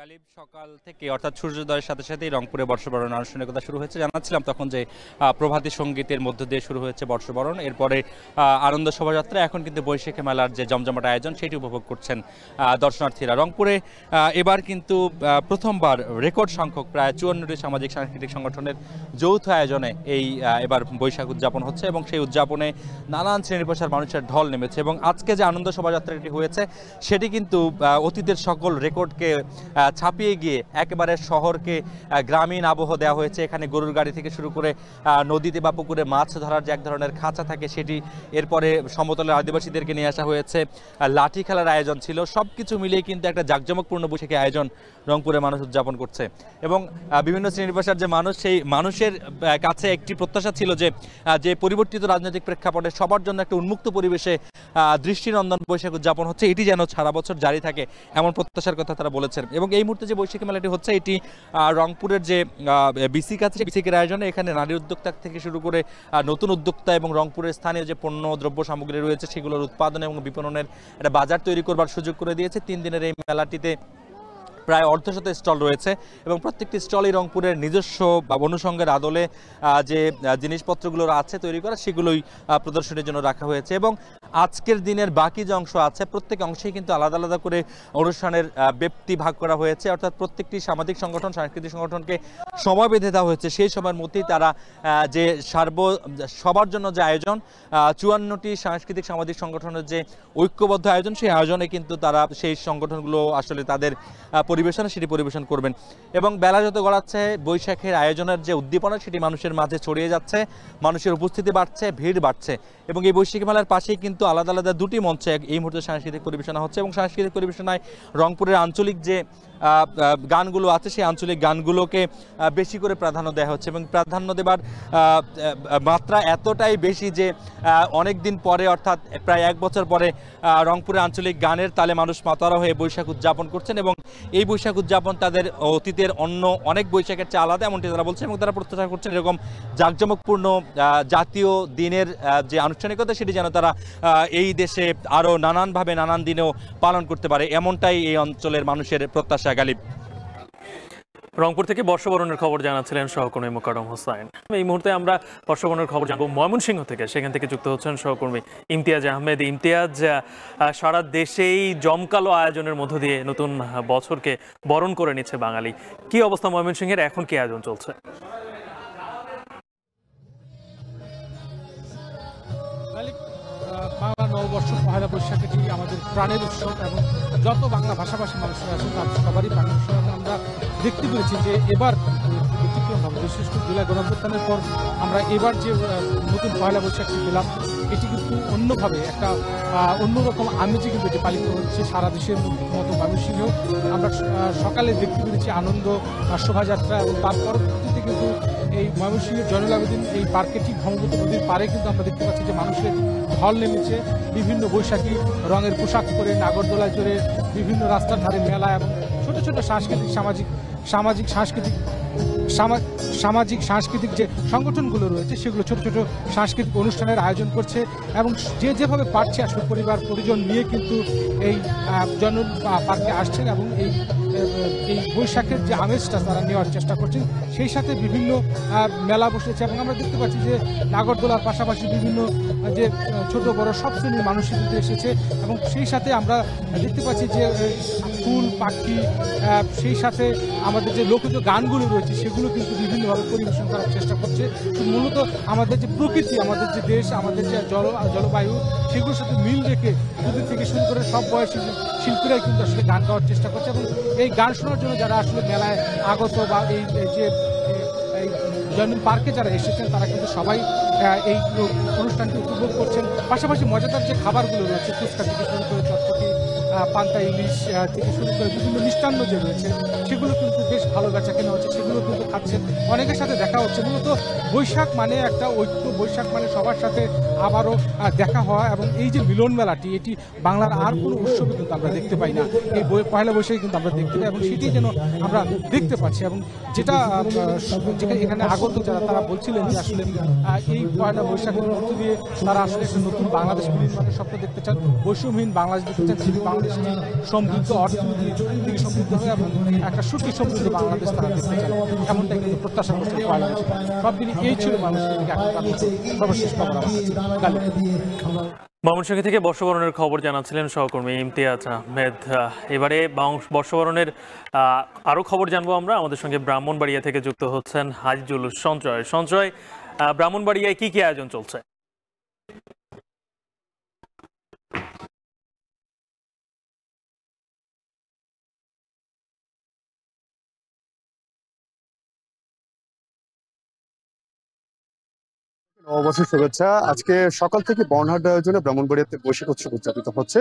গালিব, সকাল থেকে অর্থাৎ সূর্যোদয়ের সাথে সাথেই রংপুরে বর্ষবরণ আনুষ্ঠানিকতা শুরু হয়েছে। জানাচ্ছিলাম তখন যে প্রভাতী সঙ্গীতের মধ্য দিয়ে শুরু হয়েছে বর্ষবরণ, এরপরে আনন্দ শোভাযাত্রা, এখন কিন্তু বৈশাখী মেলার যে জমজমাট আয়োজন সেটি উপভোগ করছেন দর্শনার্থীরা। রংপুরে এবার কিন্তু প্রথমবার রেকর্ড সংখ্যক প্রায় 54টি সামাজিক সাংস্কৃতিক সংগঠনের যৌথ আয়োজনে এবার বৈশাখ উদযাপন হচ্ছে এবং সেই উদযাপনে নানান শ্রেণী পেশার মানুষের ঢল নেমেছে। এবং আজকে যে আনন্দ শোভাযাত্রাটি হয়েছে সেটি কিন্তু অতীতের সকল রেকর্ডকে ছাপিয়ে গিয়ে একেবারে শহরকে গ্রামীণ আবহ দেওয়া হয়েছে। এখানে গরুর গাড়ি থেকে শুরু করে নদীতে বা পুকুরে মাছ ধরার যে এক ধরনের খাঁচা থাকে সেটি, এরপরে সমতলের আদিবাসীদেরকে নিয়ে আসা হয়েছে, লাঠি খেলার আয়োজন ছিল। সব কিছু মিলিয়ে কিন্তু একটা জাঁকজমকপূর্ণ বৈশাখী আয়োজন রংপুরে মানুষ উদযাপন করছে। এবং বিভিন্ন শ্রেণী পেশার যে মানুষ, সেই মানুষের কাছে একটি প্রত্যাশা ছিল যে পরিবর্তিত রাজনৈতিক প্রেক্ষাপটে সবার জন্য একটা উন্মুক্ত পরিবেশে দৃষ্টিনন্দন বৈশাখ উদযাপন হচ্ছে, এটি যেন সারা বছর জারি থাকে এমন প্রত্যাশার কথা তারা বলেছেন। এবং এই মুহূর্তে যে বৈশাখী মেলাটি হচ্ছে এটি রংপুরের যে বিসিক আছে, বিসিকের আয়োজনে এখানে নারী উদ্যোক্তা থেকে শুরু করে নতুন উদ্যোক্তা এবং রংপুরের স্থানীয় যে পণ্য দ্রব্য সামগ্রী রয়েছে সেগুলোর উৎপাদন এবং বিপণনের একটা বাজার তৈরি করবার সুযোগ করে দিয়েছে। 3 দিনের এই মেলাটিতে প্রায় অর্ধশত স্টল রয়েছে এবং প্রত্যেকটি স্টলই রংপুরের নিজস্ব অনুষঙ্গের আদলে যে জিনিসপত্রগুলো আছে তৈরি করা সেগুলোই প্রদর্শনীর জন্য রাখা হয়েছে। এবং আজকের দিনের বাকি যে অংশ আছে প্রত্যেক অংশেই কিন্তু আলাদা আলাদা করে অনুষ্ঠানের ব্যাপ্তি ভাগ করা হয়েছে, অর্থাৎ প্রত্যেকটি সামাজিক সংগঠন সাংস্কৃতিক সংগঠনকে সময় বেঁধে দেওয়া হয়েছে। সেই সময়ের মধ্যেই তারা যে সবার জন্য যে আয়োজন 54টি সাংস্কৃতিক সামাজিক সংগঠনের যে ঐক্যবদ্ধ আয়োজন, সেই আয়োজনে কিন্তু তারা সেই সংগঠনগুলো আসলে তাদের পরিবেশনা সেটি পরিবেশন করবেন। এবং বেলা যত গড়াচ্ছে বৈশাখের আয়োজনের যে উদ্দীপনা সেটি মানুষের মাঝে ছড়িয়ে যাচ্ছে, মানুষের উপস্থিতি বাড়ছে, ভিড় বাড়ছে। এবং এই বৈশাখী মেলার পাশেই কিন্তু আলাদা আলাদা 2টি মঞ্চে এই মুহূর্তে সাংস্কৃতিক পরিবেশনা হচ্ছে এবং সাংস্কৃতিক পরিবেশনায় রংপুরের আঞ্চলিক যে গানগুলো আছে সেই আঞ্চলিক গানগুলোকে বেশি করে প্রাধান্য দেওয়া হচ্ছে। এবং প্রাধান্য দেবার মাত্রা এতটাই বেশি যে অনেক দিন পরে, অর্থাৎ প্রায় 1 বছর পরে রংপুরের আঞ্চলিক গানের তালে মানুষ মাতারা হয়ে বৈশাখ উদযাপন করছেন। এবং এই বৈশাখ উদযাপন তাদের অতীতের অন্য অনেক বৈশাখের চেয়ে আলাদা এমনটি তারা বলছেন এবং তারা প্রত্যাশা করছেন এরকম জাঁকজমকপূর্ণ জাতীয় দিনের যে আনুষ্ঠানিকতা সেটি যেন তারা এই দেশে আরও নানানভাবে নানান দিনেও পালন করতে পারে, এমনটাই এই অঞ্চলের মানুষের প্রত্যাশা। গালিব, রংপুর থেকে বর্ষবরণের খবর জানাচ্ছিলেন সহকর্মী মোকারম হোসাইন। এই মুহূর্তে আমরা বর্ষবরণের খবর জানবো ময়মনসিংহ থেকে, সেখান থেকে যুক্ত হচ্ছেন সহকর্মী ইমতিয়াজ আহমেদ। ইমতিয়াজ, সারা দেশেই জমকালো আয়োজনের মধ্য দিয়ে নতুন বছরকে বরণ করে নিচ্ছে বাঙালি। কি অবস্থা ময়মনসিংহের, এখন কি আয়োজন চলছে? বাংলা নববর্ষ পহেলা বৈশাখী আমাদের প্রাণের উৎসব এবং যত বাংলা ভাষাভাষী মানুষরা আছেন তাদের সবারই প্রাণের উৎসব। আমরা দেখতে পেরেছি যে এবার ব্যতিক্রমভাবে, বিশেষ করে জুলাই গণঅভ্যুত্থানের পর আমরা এবার যে নতুন পহেলা বৈশাখী পেলাম এটি কিন্তু অন্যভাবে একটা অন্যরকম আমেজে কিন্তু এটি পালিত হচ্ছে সারা দেশের মতো ময়মনসিংহেও। আমরা সকালে দেখতে পেরেছি আনন্দ শোভাযাত্রা এবং তার পরবর্তীতে কিন্তু এই ময়মনসিংহের জয়নুল আবেদিন এই পার্কে ঠিক ব্রহ্মপুত্র নদীর পাড়ে কিন্তু আমরা দেখতে পাচ্ছি যে মানুষের ঢল নেমেছে। বিভিন্ন বৈশাখী রঙের পোশাক পরে নাগরদোলায় চড়ে বিভিন্ন রাস্তার ধারে মেলা এবং ছোট ছোট সামাজিক সাংস্কৃতিক যে সংগঠনগুলো রয়েছে সেগুলো ছোট ছোট সাংস্কৃতিক অনুষ্ঠানের আয়োজন করছে এবং যে যেভাবে পারছে আসলে পরিবার পরিজন নিয়ে কিন্তু এই জয়নুল পার্কে আসছেন এবং এই বৈশাখের যে আমেজটা তারা নেওয়ার চেষ্টা করছেন। সেই সাথে বিভিন্ন মেলা বসেছে এবং আমরা দেখতে পাচ্ছি যে নাগরদোলার পাশাপাশি বিভিন্ন যে ছোট বড় সব শ্রেণীর মানুষ কিন্তু এসেছে এবং সেই সাথে আমরা দেখতে পাচ্ছি যে ফুল পাখি, সেই সাথে আমাদের যে লোকজ গানগুলো রয়েছে সেগুলো কিন্তু বিভিন্নভাবে পরিবেশন করার চেষ্টা করছে। মূলত আমাদের যে প্রকৃতি, আমাদের যে দেশ, আমাদের যে জলবায়ু সেগুলোর সাথে মিল রেখে দুদিন থেকে শুরু করে সব বয়সী শিল্পীরাই কিন্তু আসলে গান গাওয়ার চেষ্টা করছে এবং এই গান শোনার জন্য যারা আসলে মেলায় আগত বা এই যে জয়নুল পার্কে যারা এসেছেন তারা কিন্তু সবাই এই অনুষ্ঠানটি উপভোগ করছেন। পাশাপাশি মজাদার যে খাবারগুলো রয়েছে, ফুচকা থেকে শুরু করে চটপটি, পান্তা ইলিশ থেকে শুরু করে বিভিন্ন মিষ্টান্ন যে রয়েছে সেগুলো কিন্তু বেশ ভালো বেচা কেনা হচ্ছে, সেগুলো কিন্তু খাচ্ছেন, অনেকের সাথে দেখা হচ্ছে। মূলত বৈশাখ মানে একটা ঐক্য, বৈশাখ মানে সবার সাথে আবারও দেখা হওয়া, এবং এই যে মিলন মেলাটি এটি বাংলার আর কোনো উৎসবে কিন্তু আমরা দেখতে পাই না, এই পয়লা বৈশাখে কিন্তু আমরা দেখতে পাই, এবং সেটি যেন আমরা দেখতে পাচ্ছি। এবং যেটা এখানে আগত যারা তারা বলছিলেন যে আসলে এই পয়লা বৈশাখের মধ্য দিয়ে তারা আসলে একটা নতুন বাংলাদেশ নির্মাণের স্বপ্ন দেখতে চান, বৈষম্যহীন বাংলাদেশ দেখতে চান, যদি বাংলাদেশটি সমৃদ্ধ, অর্থনৈতিক দিকে সমৃদ্ধ হয় এবং একটা সুখী সমৃদ্ধ বাংলাদেশ তারা দেখতে চান, এমনটাই কিন্তু প্রত্যাশা করছেন পয়লা বৈশাখ। সব দিনই এই ছিল মানুষের দিকে এখন সর্বশেষ খবর আমার কাছে। ময়মনসিংহ থেকে বর্ষবরণের খবর জানাচ্ছিলেন সহকর্মী ইমতিয়াজ আহমেদ। এবারে বর্ষবরণের আরো খবর জানবো আমরা। আমাদের সঙ্গে ব্রাহ্মণবাড়িয়া থেকে যুক্ত হচ্ছেন আজিজুল সঞ্চয়। সঞ্চয়, ব্রাহ্মণবাড়িয়ায় কি কি আয়োজন চলছে? নববর্ষের শুভেচ্ছা। আজকে সকাল থেকে বর্ণহাট আয়োজনে ব্রাহ্মণবাড়িয়াতে বৈশাখ উৎসব উদযাপিত হচ্ছে।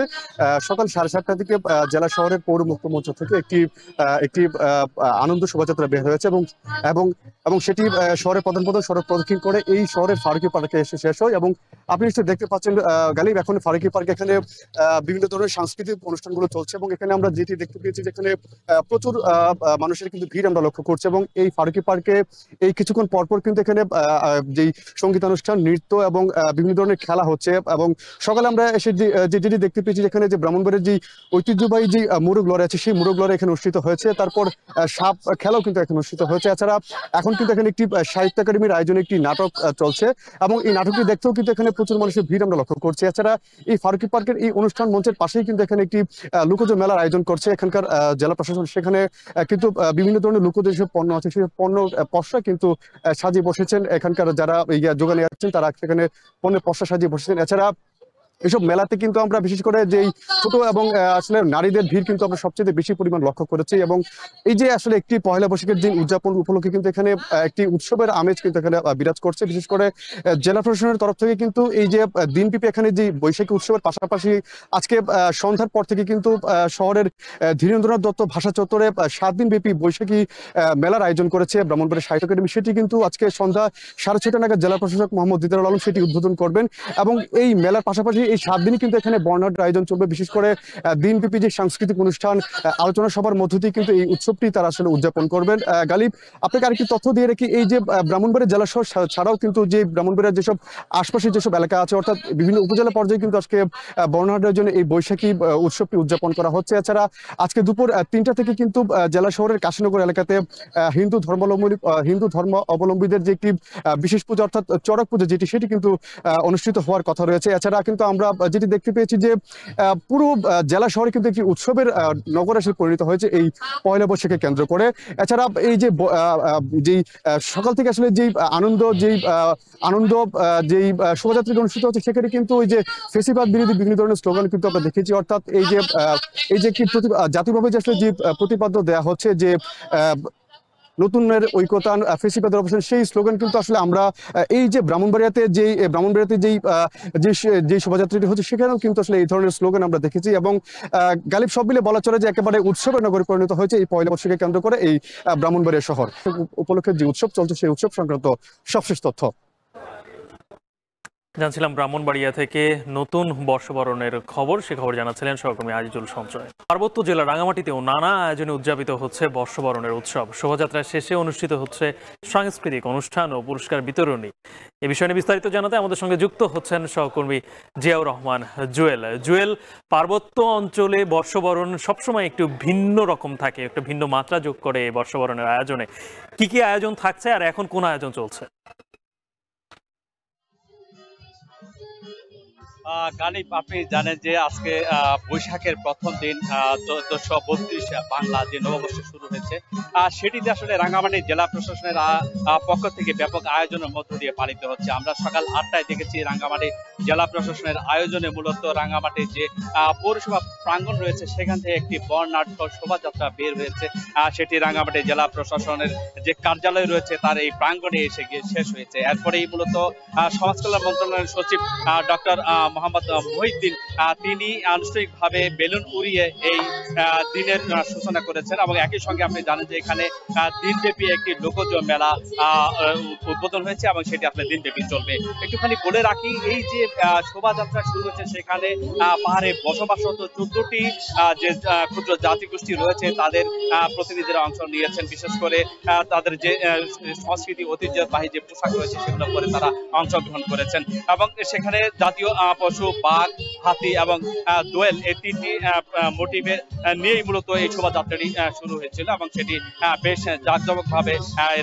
সকাল 7:30টার দিকে জেলা শহরের পৌর মুক্ত মঞ্চ থেকে একটি আনন্দ শোভাযাত্রা বের হয়েছে এবং সেটি শহরের প্রধান সড়ক প্রদক্ষিণ করে এই শহরের ফারুকি পার্কে এসে শেষ হয়। এবং আপনি নিশ্চয়ই দেখতে পাচ্ছেন গালিব, এখন ফারুকি পার্কে এখানে বিভিন্ন ধরনের সাংস্কৃতিক অনুষ্ঠানগুলো চলছে, এবং এখানে আমরা যেটি দেখতে পেয়েছি যেখানে প্রচুর মানুষের কিন্তু ভিড় আমরা লক্ষ্য করছি। এবং এই ফারুকি পার্কে এই কিছুক্ষণ পরপর কিন্তু এখানে যেই সঙ্গীত অনুষ্ঠান, নৃত্য এবং বিভিন্ন ধরনের খেলা হচ্ছে। এবং সকালে আমরা এসে যেটি দেখতে পেয়েছি যেখানে যে ব্রাহ্মণবাড়িয়ার যে ঐতিহ্যবাহী যে মুরগ লড়াই আছে সেই মুরগ লড়াই এখানে অনুষ্ঠিত হয়েছে। তারপর সাপ খেলাও কিন্তু এখানে অনুষ্ঠিত হয়েছে। এছাড়া এখন কিন্তু এখানে একটি সাহিত্য একাডেমির আয়োজনে একটি নাটক চলছে, এবং এই নাটকটি দেখতেও কিন্তু এখানে প্রচুর মানুষের ভিড় আমরা লক্ষ্য করছি। এছাড়া এই ফারুকি পার্কের এই অনুষ্ঠান মঞ্চের পাশেই কিন্তু এখানে একটি লোকজ মেলার আয়োজন করছে এখানকার জেলা প্রশাসন। সেখানে কিন্তু বিভিন্ন ধরনের লোকজ যেসব পণ্য আছে সেই পণ্য পসরা কিন্তু সাজিয়ে বসেছেন এখানকার যারা যোগানে আছেন, তারা সেখানে পণ্যের পসরা সাজিয়ে বসেছেন। এছাড়া এসব মেলাতে কিন্তু আমরা বিশেষ করে যে ছোট এবং আসলে নারীদের ভিড় কিন্তু আমরা সবচেয়ে বেশি পরিমাণ লক্ষ্য করেছি। এবং এই যে আসলে একটি পয়লা বৈশাখের দিন উদযাপন উপলক্ষে কিন্তু এখানে একটি উৎসবের আমেজ কিন্তু এখানে বিরাজ করছে। বিশেষ করে জেলা প্রশাসনের তরফ থেকে কিন্তু এই যে দিনব্যাপী এখানে যে বৈশাখী উৎসবের পাশাপাশি আজকে সন্ধ্যার পর থেকে কিন্তু শহরের ধীরেন্দ্রনাথ দত্ত ভাষা চত্বরে 7 দিন ব্যাপী বৈশাখী মেলার আয়োজন করেছে ব্রাহ্মণবাড়িয়া সাহিত্য একাডেমি। সেটি কিন্তু আজকে সন্ধ্যা 6:30 নাগাদ জেলা প্রশাসক মোহাম্মদ দিদারুল আলম সেটি উদ্বোধন করবেন। এবং এই মেলার পাশাপাশি এই 7 দিনই কিন্তু এখানে বর্ণাঢ্য আয়োজন চলবে। বিশেষ করে দিনব্যাপী যে সাংস্কৃতিক অনুষ্ঠান, আলোচনা সভার মধ্য দিয়ে কিন্তু এই উৎসবটি তারা আসলে উদযাপন করবেন। গালিব, আপনাকে আরেকটি তথ্য দিয়ে রাখি, এই যে ব্রাহ্মণবাড়িয়া জেলা শহর ছাড়াও কিন্তু যে ব্রাহ্মণবাড়িয়ার যেসব আশপাশের যেসব এলাকা আছে, অর্থাৎ বিভিন্ন উপজেলা পর্যায়ে কিন্তু আজকে বর্ণাঢ্য আয়োজনে এই বৈশাখী উৎসবটি উদযাপন করা হচ্ছে। এছাড়া আজকে দুপুর 3টা থেকে কিন্তু জেলা শহরের কাশীনগর এলাকাতে হিন্দু ধর্ম অবলম্বীদের যে একটি বিশেষ পূজা অর্থাৎ চড়ক পূজা সেটি কিন্তু অনুষ্ঠিত হওয়ার কথা রয়েছে। এছাড়া কিন্তু আমরা যেটি দেখতে পেয়েছি যে পুরো জেলা শহরে কিন্তু একটি উৎসবের নগর আসলে পরিণত হয়েছে এই পয়লা বৈশাখকে কেন্দ্র করে। এছাড়া এই যে যেই সকাল থেকে আসলে যেই আনন্দ যেই শোভাযাত্রা অনুষ্ঠিত হচ্ছে সেখানে কিন্তু ওই যে ফেসিবাদ বিরোধী বিভিন্ন ধরনের স্লোগান কিন্তু আমরা দেখেছি। অর্থাৎ এই যে একটি জাতীয়ভাবে যে আসলে যে প্রতিপাদ্য দেওয়া হচ্ছে যে নতুনের ঐক্যতান ফেসিবাদের অবসান, সেই স্লোগান কিন্তু আসলে আমরা এই যে ব্রাহ্মণবাড়িয়াতে যেই শোভাযাত্রাটি হচ্ছে সেখানেও কিন্তু আসলে এই ধরনের স্লোগান আমরা দেখেছি। এবং গালিব, সব মিলে বলা চলে যে একেবারে উৎসবের নগরে পরিণত হয়েছে এই পয়লা বৈশাখকে কেন্দ্র করে এই ব্রাহ্মণবাড়িয়া শহর। উপলক্ষে যে উৎসব চলছে সেই উৎসব সংক্রান্ত সবশেষ তথ্য জানছিলাম ব্রাহ্মণবাড়িয়া থেকে নতুন বর্ষবরণের খবর। সে খবর জানাচ্ছিলেন সহকর্মী আজিজুল সঞ্চয়। পার্বত্য জেলা রাঙামাটিতেও নানা আয়োজনে উদযাপিত হচ্ছে বর্ষবরণের উৎসব। শোভাযাত্রার শেষে অনুষ্ঠিত হচ্ছে সাংস্কৃতিক অনুষ্ঠান ও পুরস্কার বিতরণী। এ বিষয়ে বিস্তারিত জানাতে আমাদের সঙ্গে যুক্ত হচ্ছেন সহকর্মী জিয়াউর রহমান জুয়েল। পার্বত্য অঞ্চলে বর্ষবরণ সবসময় একটু ভিন্ন রকম থাকে, একটু ভিন্ন মাত্রা যোগ করে এই বর্ষবরণের আয়োজনে। কি কি আয়োজন থাকছে আর এখন কোন আয়োজন চলছে? গালিব, আপনি জানেন যে আজকে বৈশাখের প্রথম দিন 1432 বাংলা যে নববর্ষ শুরু হয়েছে, সেটিতে আসলে রাঙ্গামাটি জেলা প্রশাসনের পক্ষ থেকে ব্যাপক আয়োজনের মধ্য দিয়ে পালিত হচ্ছে। আমরা সকাল 8টায় দেখেছি রাঙ্গামাটি জেলা প্রশাসনের আয়োজনে মূলত রাঙ্গামাটির যে পৌরসভা প্রাঙ্গণ রয়েছে সেখান থেকে একটি বর্ণাঢ্য শোভাযাত্রা বের হয়েছে। সেটি রাঙ্গামাটি জেলা প্রশাসনের যে কার্যালয় রয়েছে তার এই প্রাঙ্গণে এসে গিয়ে শেষ হয়েছে। এরপরেই মূলত সমাজ কল্যাণ মন্ত্রণালয়ের সচিব ডক্টর মোহাম্মদ মহিউদ্দিন তিনি আনুষ্ঠানিকভাবে বেলুন উড়িয়ে এই দিনের সূচনা করেছেন এবং একই সঙ্গে আপনি জানেন যে এখানে দিনব্যাপী একটি লোকজ মেলা উদ্বোধন হয়েছে এবং সেটি আসলে দিনব্যাপী চলবে। একটুখানি বলে রাখি, এই যে শোভাযাত্রা শুরু হয়েছে সেখানে পাহাড়ে বসবাসরত 14টি যে ক্ষুদ্র জাতিগোষ্ঠী রয়েছে তাদের প্রতিনিধিরা অংশ নিয়েছেন। বিশেষ করে তাদের যে সংস্কৃতি ঐতিহ্যবাহী যে পোশাক রয়েছে সেগুলো পরে তারা অংশগ্রহণ করেছেন এবং সেখানে জাতীয় পশু বাঘ, হাতি এবং দোয়েল এই 3টি মোটিভে নিয়েই মূলত এই শোভাযাত্রাটি শুরু হয়েছিল এবং সেটি বেশ জাঁকজমকভাবে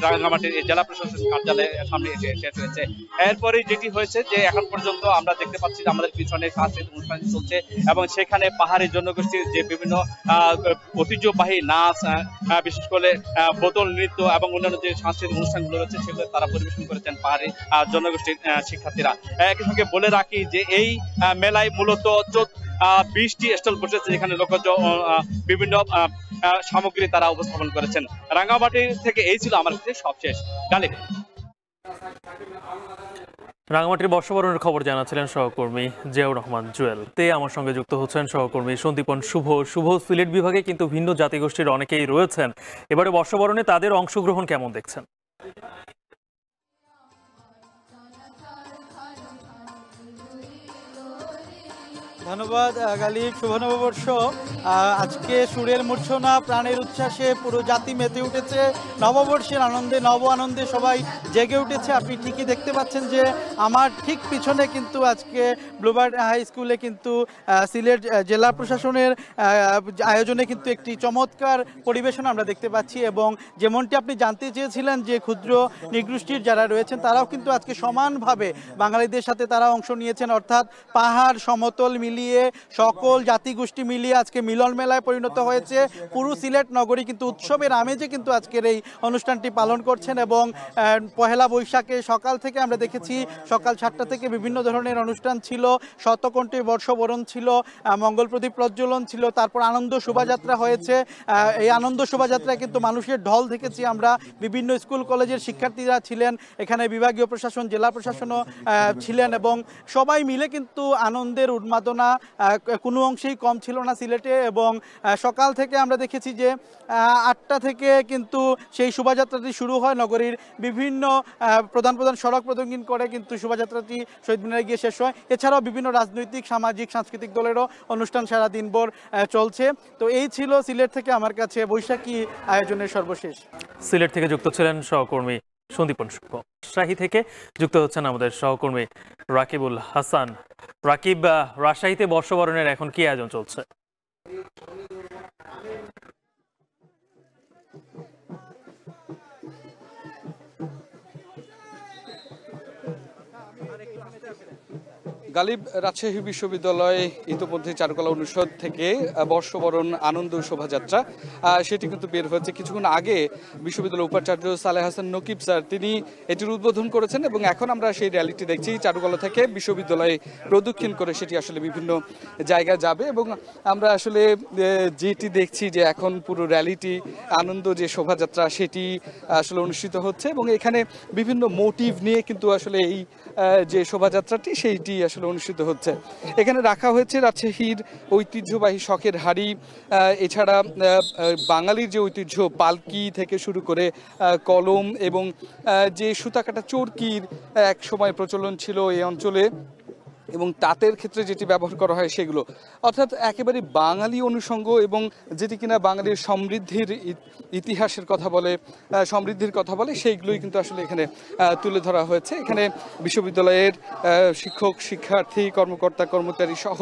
রাঙ্গামাটির জেলা প্রশাসন কার্যালয়ের সামনে এসে শেষ হয়েছে। এরপরে যেটি হয়েছে যে এখন পর্যন্ত আমরা দেখতে পাচ্ছি যে আমাদের পিছনে সাংস্কৃতিক অনুষ্ঠান চলছে এবং সেখানে পাহাড়ি জনগোষ্ঠীর যে বিভিন্ন ঐতিহ্যবাহী নাচ, বিশেষ করে বোতল নৃত্য এবং অন্যান্য যে সাংস্কৃতিক অনুষ্ঠানগুলো রয়েছে সেগুলো তারা পরিবেশন করেছেন পাহাড়ি জনগোষ্ঠীর শিক্ষার্থীরা। একই সঙ্গে বলে রাখি যে এই মেলায় মূলত 20টি স্টল বসেছে যেখানে লোকজ বিভিন্ন সামগ্রী তারা উপস্থাপন করেছেন। রাঙ্গামাটি থেকে এই ছিল আমার কাছে সবশেষ। গালিব। রাঙ্গামাটির বর্ষবরণের খবর জানাচ্ছিলেন সহকর্মী জিয়াউর রহমান জুয়েল। আমার সঙ্গে যুক্ত হচ্ছেন সহকর্মী সন্দীপন শুভ। সিলেট বিভাগে কিন্তু ভিন্ন জাতিগোষ্ঠীর অনেকেই রয়েছেন, এবারে বর্ষবরণে তাদের অংশগ্রহণ কেমন দেখছেন? ধন্যবাদ গালিব। শুভ নববর্ষ। আজকে সুরের মূর্ছনা, প্রাণের উচ্ছ্বাসে পুরো জাতি মেতে উঠেছে। নববর্ষের আনন্দে, আনন্দে সবাই জেগে উঠেছে। আপনি ঠিকই দেখতে পাচ্ছেন যে আমার ঠিক পিছনে কিন্তু আজকে ব্লুবার্ড হাই স্কুলে কিন্তু সিলেট জেলা প্রশাসনের আয়োজনে কিন্তু একটি চমৎকার পরিবেশন আমরা দেখতে পাচ্ছি এবং যেমনটি আপনি জানতে চেয়েছিলেন যে ক্ষুদ্র নৃগোষ্ঠীর যারা রয়েছেন তারাও কিন্তু আজকে সমানভাবে বাঙালিদের সাথে তারা অংশ নিয়েছেন, অর্থাৎ পাহাড় সমতল মিলিয়ে সকল জাতিগোষ্ঠী মিলিয়ে আজকে মিলন মেলায় পরিণত হয়েছে। পুরো সিলেট নগরী কিন্তু উৎসবের আমেজে কিন্তু আজকের এই অনুষ্ঠানটি পালন করছেন এবং পহেলা বৈশাখে সকাল থেকে আমরা দেখেছি সকাল 7টা থেকে বিভিন্ন ধরনের অনুষ্ঠান ছিল, শতকণ্ঠে বর্ষবরণ ছিল, মঙ্গল প্রদীপ প্রজ্বলন ছিল, তারপর আনন্দ শোভাযাত্রা হয়েছে। এই আনন্দ শোভাযাত্রায় কিন্তু মানুষের ঢল দেখেছি আমরা। বিভিন্ন স্কুল কলেজের শিক্ষার্থীরা ছিলেন, এখানে বিভাগীয় প্রশাসন, জেলা প্রশাসনও ছিলেন এবং সবাই মিলে কিন্তু আনন্দের উন্মাদনা কোনো অংশেই কম ছিল না সিলেটে। এবং সকাল থেকে আমরা দেখেছি যে 8টা থেকে কিন্তু সেই শোভাযাত্রাটি শুরু হয়। নগরীর বিভিন্ন প্রধান সড়ক প্রদক্ষিণ করে কিন্তু শোভাযাত্রাটি শহীদ মিনারে গিয়ে শেষ হয়। এছাড়াও বিভিন্ন রাজনৈতিক, সামাজিক, সাংস্কৃতিক দলেরও অনুষ্ঠান সারা দিনভর চলছে। তো এই ছিল সিলেট থেকে আমার কাছে বৈশাখী আয়োজনের সর্বশেষ। সিলেট থেকে যুক্ত ছিলেন সহকর্মী সন্দীপন শুভ। রাজশাহী থেকে যুক্ত হচ্ছেন আমাদের সহকর্মী রাকিবুল হাসান। রাকিব, রাজশাহীতে বর্ষবরণের এখন কি আয়োজন চলছে? গালিব, রাজশাহী বিশ্ববিদ্যালয় ইতিমধ্যে চারুকলা অনুষদ থেকে বর্ষবরণ আনন্দ শোভাযাত্রা সেটি কিন্তু বের হয়েছে। কিছুক্ষণ আগে বিশ্ববিদ্যালয়ের উপাচার্য সালেহ হাসান নকিব স্যার তিনি এটির উদ্বোধন করেছেন এবং এখন আমরা সেই র্যালিটি দেখছি চারুকলা থেকে বিশ্ববিদ্যালয়ে প্রদক্ষিণ করে সেটি আসলে বিভিন্ন জায়গায় যাবে এবং আমরা আসলে যেটি দেখছি যে এখন পুরো র্যালিটি আনন্দ যে শোভাযাত্রা সেটি আসলে অনুষ্ঠিত হচ্ছে এবং এখানে বিভিন্ন মোটিভ নিয়ে কিন্তু আসলে এই যে শোভাযাত্রাটি সেইটি আসলে অনুষ্ঠিত হচ্ছে। এখানে রাখা হয়েছে রাজশাহীর ঐতিহ্যবাহী শখের হাড়ি, এছাড়া বাঙালির যে ঐতিহ্য পালকি থেকে শুরু করে কলম এবং যে সুতাকাটা চরকির এক সময় প্রচলন ছিল এই অঞ্চলে এবং তাঁতের ক্ষেত্রে যেটি ব্যবহার করা হয় সেগুলো, অর্থাৎ একেবারে বাঙালি অনুষঙ্গ এবং যেটি কিনা বাঙালির সমৃদ্ধির ইতিহাসের কথা বলে, সমৃদ্ধির কথা বলে, সেইগুলোই কিন্তু আসলে এখানে তুলে ধরা হয়েছে। এখানে বিশ্ববিদ্যালয়ের শিক্ষক, শিক্ষার্থী, কর্মকর্তা, কর্মচারী সহ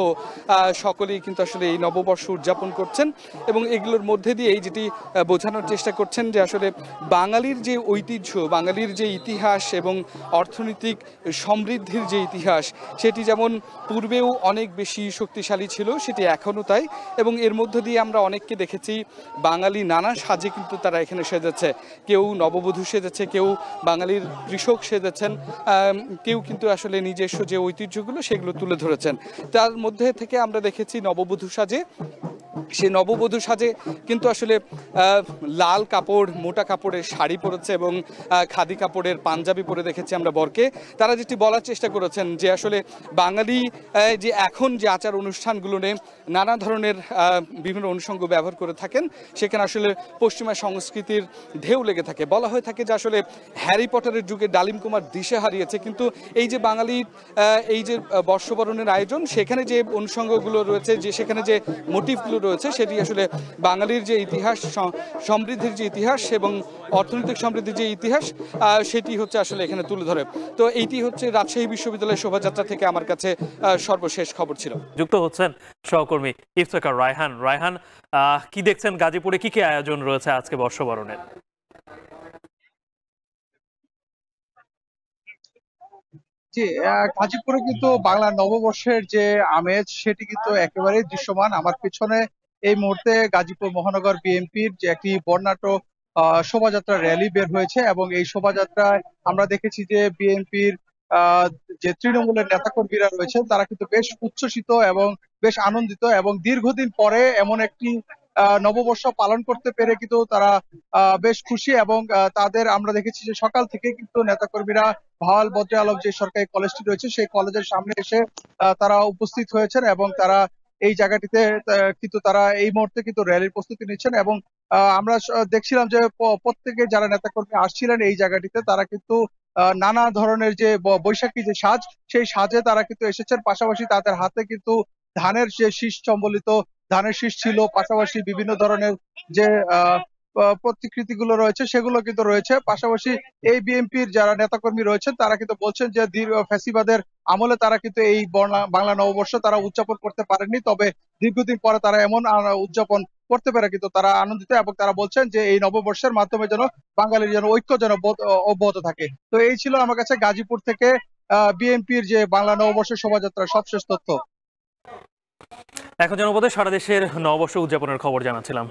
সকলেই কিন্তু আসলে এই নববর্ষ উদযাপন করছেন এবং এগুলোর মধ্যে দিয়েই যেটি বোঝানোর চেষ্টা করছেন যে আসলে বাঙালির যে ঐতিহ্য, বাঙালির যে ইতিহাস এবং অর্থনৈতিক সমৃদ্ধির যে ইতিহাস সেটি যেমন পূর্বেও অনেক বেশি শক্তিশালী ছিল সেটি এখনও তাই এবং এর মধ্য দিয়ে আমরা অনেককে দেখেছি বাঙালি নানা সাজে কিন্তু তারা এখানে সেজেছে। কেউ নববধূ সেজেছে, কেউ বাঙালির কৃষক সেজেছেন, কেউ কিন্তু আসলে নিজস্ব যে ঐতিহ্যগুলো সেগুলো তুলে ধরেছেন। তার মধ্যে থেকে আমরা দেখেছি নববধূ সাজে সেই নববধূ সাজে কিন্তু আসলে লাল কাপড়, মোটা কাপড়ের শাড়ি পরেছে এবং খাদি কাপড়ের পাঞ্জাবি পরে দেখেছি আমরা বরকে। তারা যেটি বলার চেষ্টা করেছেন যে আসলে বাঙালি যে এখন যে আচার অনুষ্ঠানগুলো নিয়ে নানা ধরনের বিভিন্ন অনুষঙ্গ ব্যবহার করে থাকেন, সেখানে আসলে পশ্চিমা সংস্কৃতির ঢেউ লেগে থাকে। বলা হয়ে থাকে যে আসলে হ্যারি পটারের যুগে ডালিম কুমার দিশে হারিয়েছে, কিন্তু এই যে বাঙালি এই যে বর্ষবরণের আয়োজন, সেখানে যে অনুষঙ্গগুলো রয়েছে, যে সেখানে যে মোটিভগুলো রয়েছে, সেটি আসলে বাঙালির যে ইতিহাস, সমৃদ্ধির যে ইতিহাস এবং অর্থনৈতিক সমৃদ্ধির যে ইতিহাস, সেটি হচ্ছে আসলে এখানে তুলে ধরে। তো এইটি হচ্ছে রাজশাহী বিশ্ববিদ্যালয়ের শোভাযাত্রা থেকে আমার কাছে সর্বশেষ খবর ছিল। যুক্ত হচ্ছেন সহকর্মী ইফতেখার রায়হান। রায়হান, কি দেখছেন গাজীপুরে কি কি আয়োজন রয়েছে আজকে বর্ষবরণের? জি, গাজীপুরে কিন্তু বাংলা নববর্ষের যে আমেজ সেটি কিন্তু একেবারেই দৃশ্যমান। আমার পিছনে এই মুহূর্তে গাজীপুর মহানগর বিএনপির যে একটি বর্ণাঢ্য শোভাযাত্রা র্যালি বের হয়েছে এবং এই শোভাযাত্রায় আমরা দেখেছি যে বিএনপির যে তৃণমূলের নেতাকর্মীরা রয়েছেন তারা কিন্তু বেশ উচ্ছ্বসিত এবং বেশ আনন্দিত, এবং দীর্ঘদিন পরে এমন একটি নববর্ষ পালন করতে পেরে কিন্তু তারা বেশ খুশি। এবং তাদের আমরা দেখেছি যে সকাল থেকে কিন্তু নেতাকর্মীরা ভাওয়াল বদ্রে আলম যে সরকারি কলেজটি রয়েছে সেই কলেজের সামনে এসে তারা উপস্থিত হয়েছেন এবং তারা এই জায়গাটিতে কিন্তু তারা এই মুহূর্তে কিন্তু র্যালির প্রস্তুতি নিচ্ছেন। এবং আমরা দেখছিলাম যে প্রত্যেকে যারা নেতাকর্মী আসছিলেন এই জায়গাটিতে তারা কিন্তু নানা ধরনের যে বৈশাখী যে সাজ, সেই সাজে তারা কিন্তু এসেছেন। পাশাপাশি তাদের হাতে কিন্তু ধানের যে শীষ সম্বলিত ধানের শীষ ছিল, পাশাপাশি বিভিন্ন ধরনের যে প্রতিকৃতি গুলো রয়েছে সেগুলো কিন্তু রয়েছে। পাশাপাশি এই বিএনপির যারা নেতাকর্মী রয়েছেন তারা কিন্তু বলছেন যে দীর্ঘ ফ্যাসিবাদের আমলে তারা কিন্তু এই বাংলা নববর্ষ তারা উদযাপন করতে পারেননি, তবে দীর্ঘদিন পরে তারা এমন উদযাপন করতে পারে কিন্তু তারা আনন্দিত। এবং তারা বলছেন যে এই নববর্ষের মাধ্যমে যেন বাঙালির যেন ঐক্য যেন অব্যাহত থাকে। তো এই ছিল আমার কাছে গাজীপুর থেকে বিএনপির যে বাংলা নববর্ষের শোভাযাত্রার সবশেষ তথ্য। এখন জনপদে সারা দেশের নববর্ষ উদযাপনের খবর জানাচ্ছিলাম।